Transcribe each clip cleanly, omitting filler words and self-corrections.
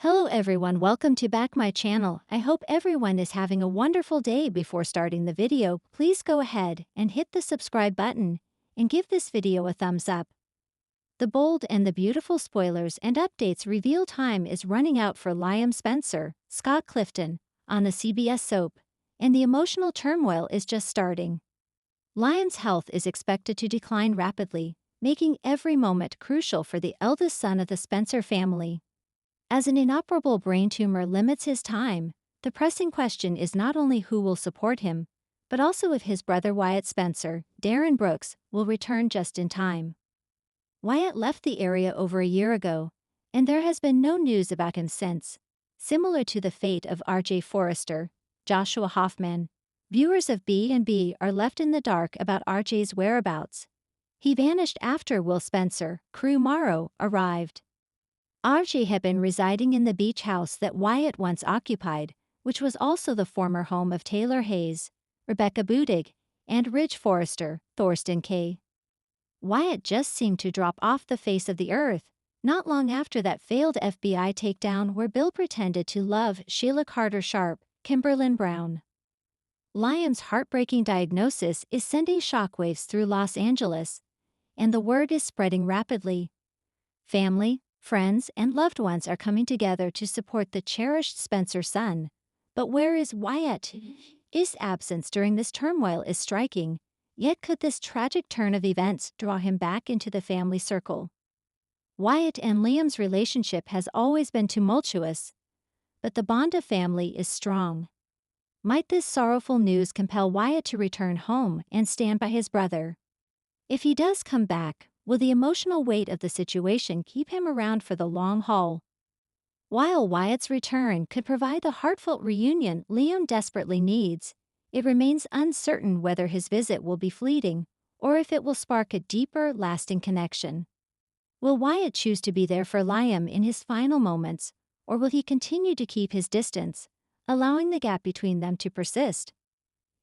Hello everyone, welcome to back my channel. I hope everyone is having a wonderful day. Before starting the video, please go ahead and hit the subscribe button and give this video a thumbs up. The bold and the beautiful spoilers and updates reveal time is running out for Liam Spencer, Scott Clifton, on the CBS soap, and the emotional turmoil is just starting. Liam's health is expected to decline rapidly, making every moment crucial for the eldest son of the Spencer family. As an inoperable brain tumor limits his time, the pressing question is not only who will support him, but also if his brother Wyatt Spencer, Darren Brooks, will return just in time. Wyatt left the area over a year ago, and there has been no news about him since. Similar to the fate of R.J. Forrester, Joshua Hoffman, viewers of B&B are left in the dark about R.J.'s whereabouts. He vanished after Will Spencer, crew Morrow, arrived. R.J. had been residing in the beach house that Wyatt once occupied, which was also the former home of Taylor Hayes, Rebecca Budig, and Ridge Forrester, Thorsten K. Wyatt just seemed to drop off the face of the earth, not long after that failed FBI takedown where Bill pretended to love Sheila Carter Sharp, Kimberlyn Brown. Liam's heartbreaking diagnosis is sending shockwaves through Los Angeles, and the word is spreading rapidly. Family, friends, and loved ones are coming together to support the cherished Spencer son. But where is Wyatt? His absence during this turmoil is striking, yet could this tragic turn of events draw him back into the family circle? Wyatt and Liam's relationship has always been tumultuous, but the bond of family is strong. Might this sorrowful news compel Wyatt to return home and stand by his brother? If he does come back, will the emotional weight of the situation keep him around for the long haul? While Wyatt's return could provide the heartfelt reunion Liam desperately needs, it remains uncertain whether his visit will be fleeting or if it will spark a deeper, lasting connection. Will Wyatt choose to be there for Liam in his final moments, or will he continue to keep his distance, allowing the gap between them to persist?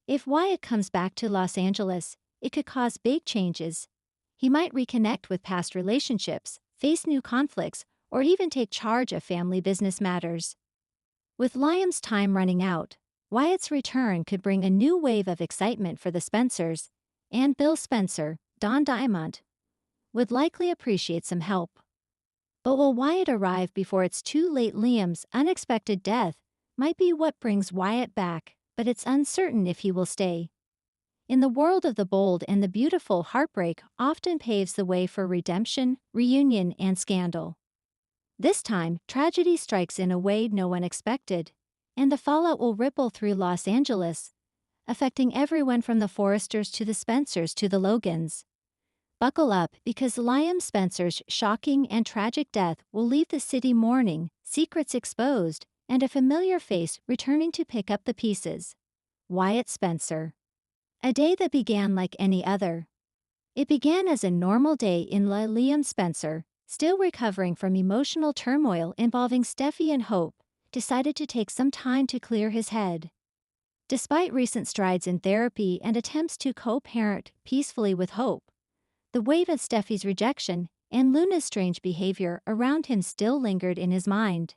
If Wyatt comes back to Los Angeles, it could cause big changes. He might reconnect with past relationships, face new conflicts, or even take charge of family business matters. With Liam's time running out, Wyatt's return could bring a new wave of excitement for the Spencers, and Bill Spencer, Don Diamond, would likely appreciate some help. But will Wyatt arrive before it's too late? Liam's unexpected death might be what brings Wyatt back, but it's uncertain if he will stay. In the world of the bold and the beautiful, heartbreak often paves the way for redemption, reunion, and scandal. This time, tragedy strikes in a way no one expected, and the fallout will ripple through Los Angeles, affecting everyone from the Forresters to the Spencers to the Logans. Buckle up, because Liam Spencer's shocking and tragic death will leave the city mourning, secrets exposed, and a familiar face returning to pick up the pieces. Wyatt Spencer. A day that began like any other. It began as a normal day in Liam Spencer, still recovering from emotional turmoil involving Steffi and Hope, decided to take some time to clear his head. Despite recent strides in therapy and attempts to co-parent peacefully with Hope, the weight of Steffi's rejection and Luna's strange behavior around him still lingered in his mind.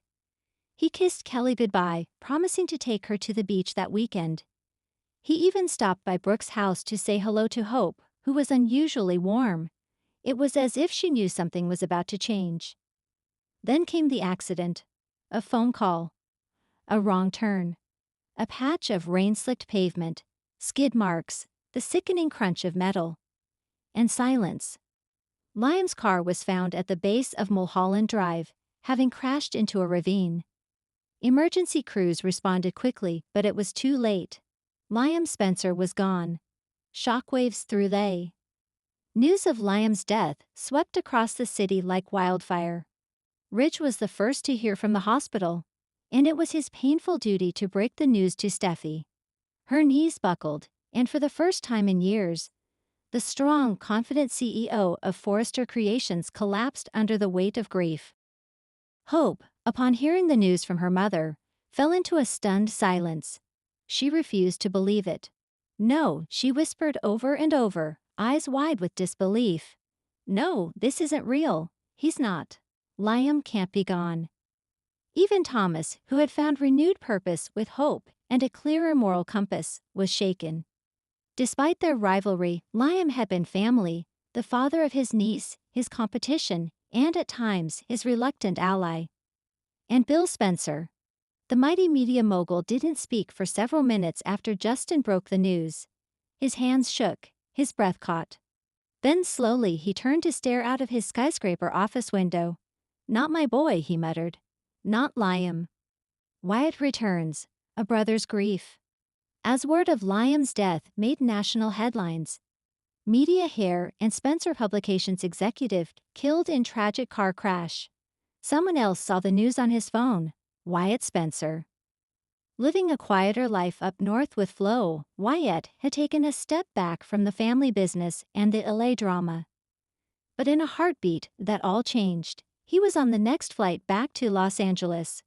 He kissed Kelly goodbye, promising to take her to the beach that weekend. He even stopped by Brooke's house to say hello to Hope, who was unusually warm. It was as if she knew something was about to change. Then came the accident. A phone call. A wrong turn. A patch of rain-slicked pavement. Skid marks. The sickening crunch of metal. And silence. Liam's car was found at the base of Mulholland Drive, having crashed into a ravine. Emergency crews responded quickly, but it was too late. Liam Spencer was gone. Shockwaves through the news of Liam's death swept across the city like wildfire. Ridge was the first to hear from the hospital, and it was his painful duty to break the news to Steffi. Her knees buckled, and for the first time in years, the strong, confident CEO of Forrester Creations collapsed under the weight of grief. Hope, upon hearing the news from her mother, fell into a stunned silence. She refused to believe it. No, she whispered over and over, eyes wide with disbelief. No, this isn't real. He's not. Liam can't be gone. Even Thomas, who had found renewed purpose with hope and a clearer moral compass, was shaken. Despite their rivalry, Liam had been family, the father of his niece, his competition, and at times his reluctant ally. And Bill Spencer. The mighty media mogul didn't speak for several minutes after Justin broke the news. His hands shook, his breath caught. Then slowly he turned to stare out of his skyscraper office window. "Not my boy," he muttered. "Not Liam." Wyatt returns, a brother's grief. As word of Liam's death made national headlines. Media Hair and Spencer Publications executive killed in tragic car crash. Someone else saw the news on his phone. Wyatt Spencer. Living a quieter life up north with Flo, Wyatt had taken a step back from the family business and the LA drama. But in a heartbeat, that all changed. He was on the next flight back to Los Angeles.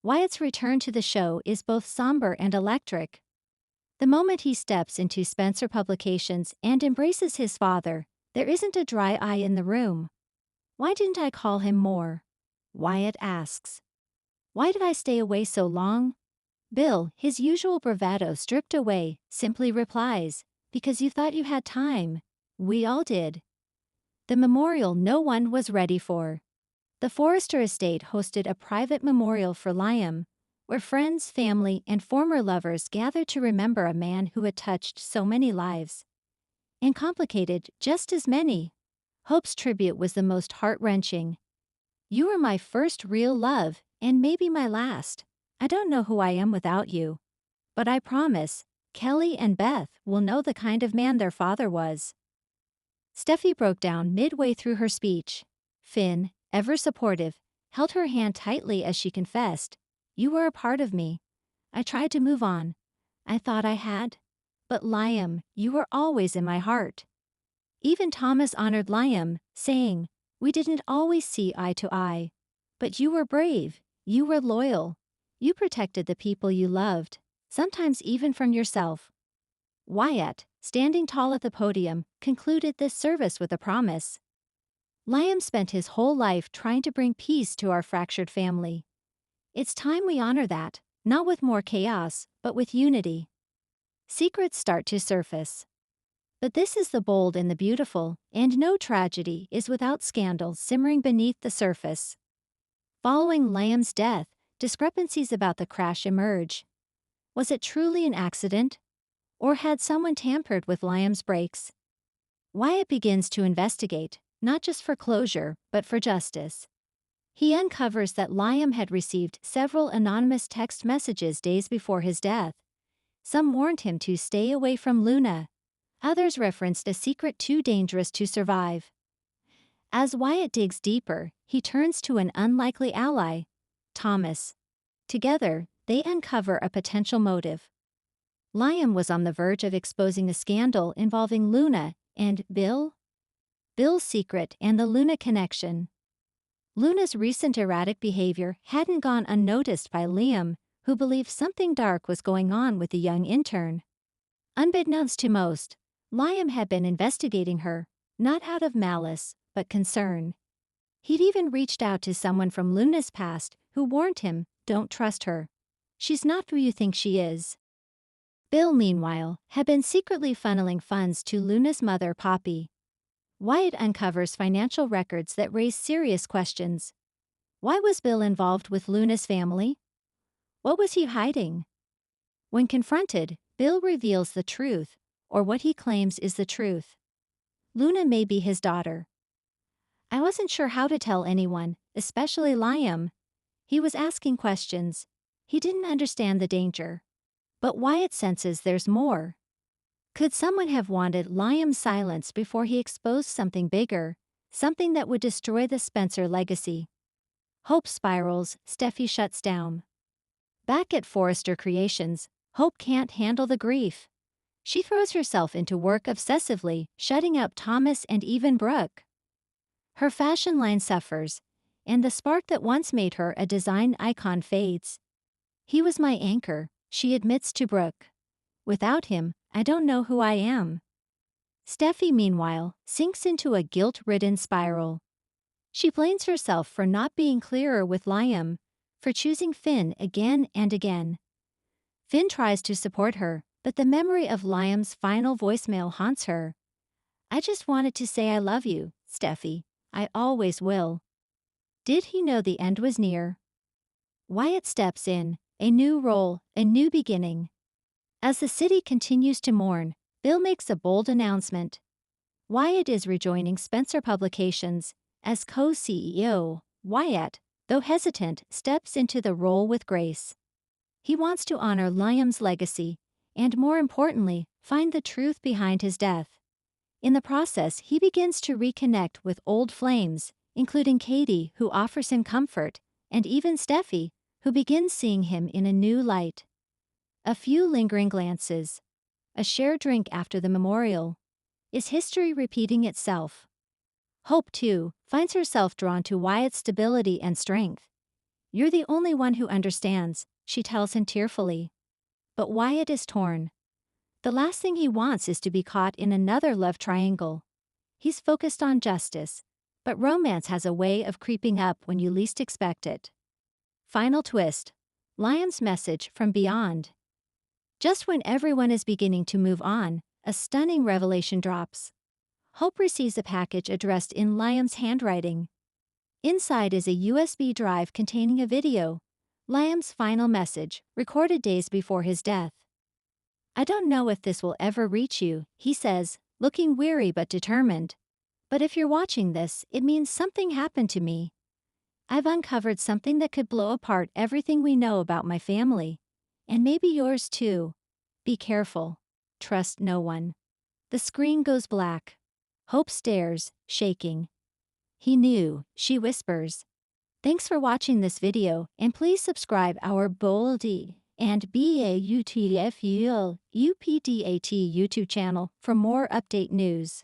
Wyatt's return to the show is both somber and electric. The moment he steps into Spencer Publications and embraces his father, there isn't a dry eye in the room. "Why didn't I call him more?" Wyatt asks. "Why did I stay away so long?" Bill, his usual bravado stripped away, simply replies, "Because you thought you had time. We all did." The memorial no one was ready for. The Forrester estate hosted a private memorial for Liam, where friends, family, and former lovers gathered to remember a man who had touched so many lives. And complicated just as many. Hope's tribute was the most heart-wrenching. "You were my first real love, and maybe my last. I don't know who I am without you. But I promise, Kelly and Beth will know the kind of man their father was." Steffi broke down midway through her speech. Finn, ever supportive, held her hand tightly as she confessed, "You were a part of me. I tried to move on. I thought I had. But Liam, you were always in my heart." Even Thomas honored Liam, saying, "We didn't always see eye to eye. But you were brave, you were loyal. You protected the people you loved, sometimes even from yourself." Wyatt, standing tall at the podium, concluded this service with a promise. "Liam spent his whole life trying to bring peace to our fractured family. It's time we honor that, not with more chaos, but with unity." Secrets start to surface. But this is the bold and the beautiful, and no tragedy is without scandal simmering beneath the surface. Following Liam's death, discrepancies about the crash emerge. Was it truly an accident? Or had someone tampered with Liam's brakes? Wyatt begins to investigate, not just for closure, but for justice. He uncovers that Liam had received several anonymous text messages days before his death. Some warned him to stay away from Luna. Others referenced a secret too dangerous to survive. As Wyatt digs deeper, he turns to an unlikely ally, Thomas. Together, they uncover a potential motive. Liam was on the verge of exposing a scandal involving Luna and Bill. Bill's secret and the Luna connection. Luna's recent erratic behavior hadn't gone unnoticed by Liam, who believed something dark was going on with the young intern. Unbeknownst to most, Liam had been investigating her, not out of malice, but concern. He'd even reached out to someone from Luna's past who warned him, "Don't trust her. She's not who you think she is." Bill, meanwhile, had been secretly funneling funds to Luna's mother, Poppy. Wyatt uncovers financial records that raise serious questions. Why was Bill involved with Luna's family? What was he hiding? When confronted, Bill reveals the truth, or what he claims is the truth. Luna may be his daughter. "I wasn't sure how to tell anyone, especially Liam." He was asking questions. He didn't understand the danger. But Wyatt senses there's more. Could someone have wanted Liam's silence before he exposed something bigger, something that would destroy the Spencer legacy? Hope spirals, Steffi shuts down. Back at Forrester Creations, Hope can't handle the grief. She throws herself into work obsessively, shutting up Thomas and even Brooke. Her fashion line suffers, and the spark that once made her a design icon fades. "He was my anchor," she admits to Brooke. "Without him, I don't know who I am." Steffi, meanwhile, sinks into a guilt-ridden spiral. She blames herself for not being clearer with Liam, for choosing Finn again and again. Finn tries to support her, but the memory of Liam's final voicemail haunts her. "I just wanted to say I love you, Steffi. I always will." Did he know the end was near? Wyatt steps in, a new role, a new beginning. As the city continues to mourn, Bill makes a bold announcement. Wyatt is rejoining Spencer Publications as co-CEO. Wyatt, though hesitant, steps into the role with grace. He wants to honor Liam's legacy, and more importantly, find the truth behind his death. In the process, he begins to reconnect with old flames, including Katie, who offers him comfort, and even Steffi, who begins seeing him in a new light. A few lingering glances. A shared drink after the memorial. Is history repeating itself? Hope, too, finds herself drawn to Wyatt's stability and strength. "You're the only one who understands," she tells him tearfully. But Wyatt is torn. The last thing he wants is to be caught in another love triangle. He's focused on justice, but romance has a way of creeping up when you least expect it. Final twist. Liam's message from beyond. Just when everyone is beginning to move on, a stunning revelation drops. Hope receives a package addressed in Liam's handwriting. Inside is a USB drive containing a video, Liam's final message, recorded days before his death. "I don't know if this will ever reach you," he says, looking weary but determined. "But if you're watching this, it means something happened to me. I've uncovered something that could blow apart everything we know about my family. And maybe yours too. Be careful. Trust no one." The screen goes black. Hope stares, shaking. "He knew," she whispers. Thanks for watching this video, and please subscribe our Boldy and BAUTFUL UPDAT YouTube channel for more update news.